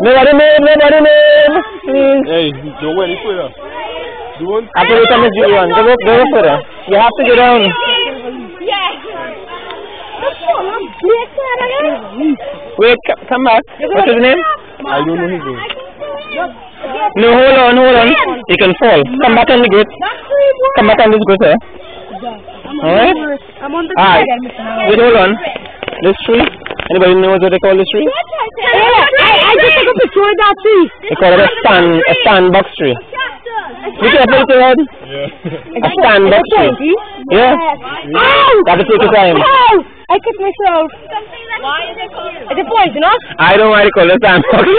Nobody move, nobody move. Please. Hey, don't go any further. Don't. After we come, Miss Julian, go further. You have to go down. Yeah. Wait, come back. What's his name? I don't know his name. No, hold on. You can fall. Come back on the gate. Come back on this gate, eh? Alright? I'm on the Alright. Wait, hold on. This tree? Anybody knows what they call this tree? I just took a picture of that tree. They call it a sandbox tree. Be careful with your head. Yeah. A sandbox tree. Yeah. Gotta take your time. I kicked myself. Why is it called? Is it poisonous? I don't know why they call it a sandbox tree.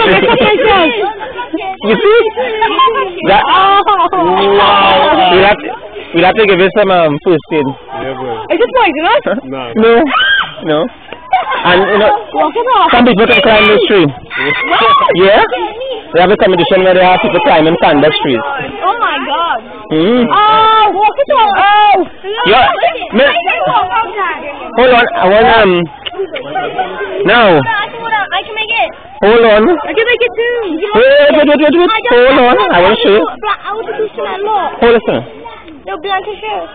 You see? That, wow. We'll have to give it some first aid. Yeah, boy. Is it poisonous? No. No. And you know, some people can climb this tree. Yeah? They have a competition where they have people climbing sandbox trees. Oh my god. Oh, walk it on. Oh. Yeah. Hold on. I want now. I can make it. Hold on. I can make it too. Wait. Hold on. I want to show you. I want to do some. Hold on. No, blank shirt.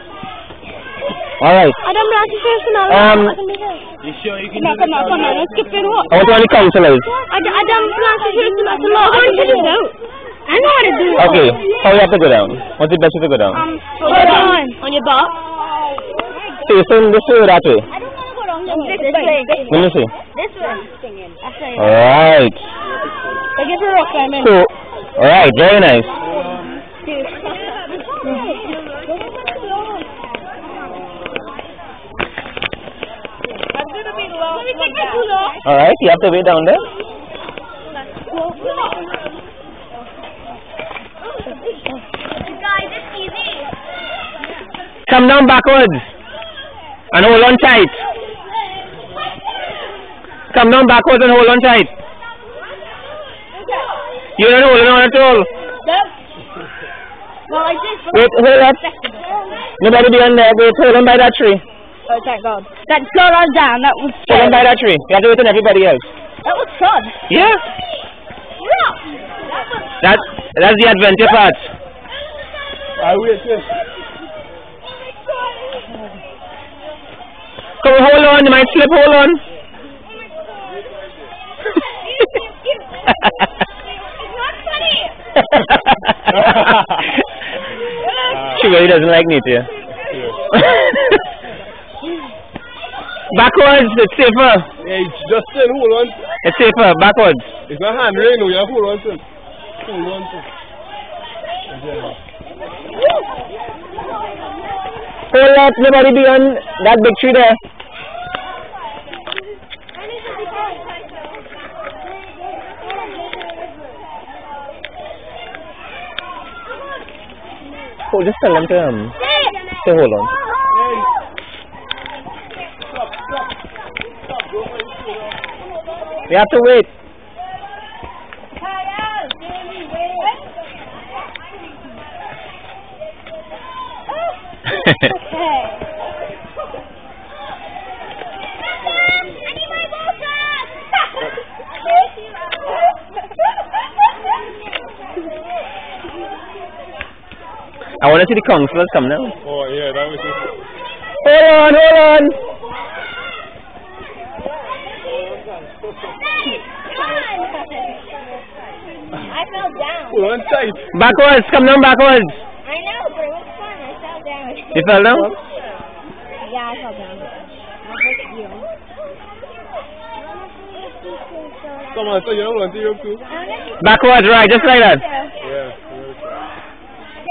Alright. I don't blank shirt Um, You sure you can Come on, let's skip it up. I want one of the councillors. I don't blank shirt tonight. I know how to do it. Okay. How you have to go down? What's the best way to go down? Hold on your butt. So you're saying this way or that way? I don't want to go down this way. Let me see. This way. Alright. I get the rock climbing. So, alright, very nice. Alright, you have to wait down there. Guys, it's easy. Come down backwards. And hold on tight. Come down backwards and hold on tight. You're not holding on at all. Well, I just... Wait, hold up. Nobody behind there. Wait, hold on by that tree. Oh, thank God. That slowed us down. That was Hold on by that tree. You have to wait on everybody else. That was fun. Yeah. That's the adventure part. I wait, yes. Come on, hold on. You might slip. Hold on. She really doesn't like me too. Backwards, it's safer. Hey, just still hold on. It's safer, backwards. It's not hand rain, no, you have to hold on to it. Hold on to it. Hold up, nobody beyond that big tree there. Oh, just tell them to say hold on. We have to wait. I want to see the councillors come now. Oh, yeah, that was it. Hold on. I fell down. Hold on tight. Backwards, come down backwards. I know, but it was fun. I fell down. You fell down? Yeah, I fell down. Come on, so you don't want to you too? Backwards, right, just like that. Yeah.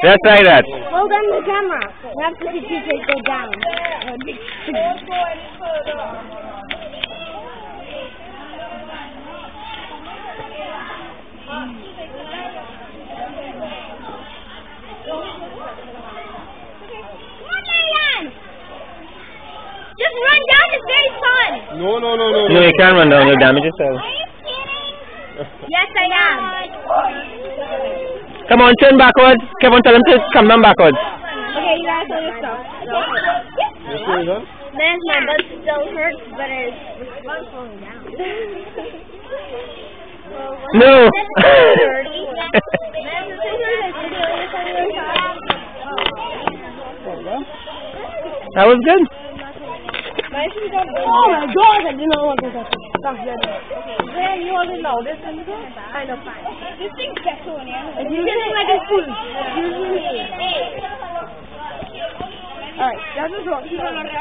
Just like that. Hold on the camera. We have to see people go down. Just run down, it's very fun. No. No, you can't run down, you'll damage yourself. Yes, I am. Come on, turn backwards. Come on, tell them to come down backwards. Okay, you guys all your stuff. What's going on? Man, my butt still hurts, but it's fun falling down. No. That was good. Oh my gosh, I didn't know what to say. Then you already know this one. I know. This thing's special in here. It's usually like a food. Alright, that's just what you want to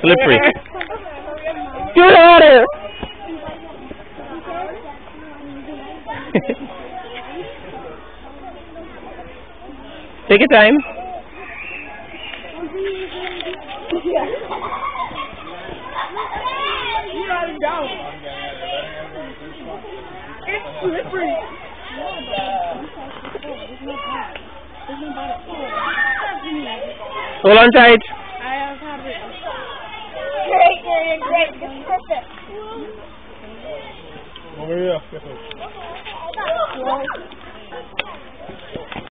Slippery. Good order. Take your time. It's slippery. Hold on tight. Great. Perfect. Over here.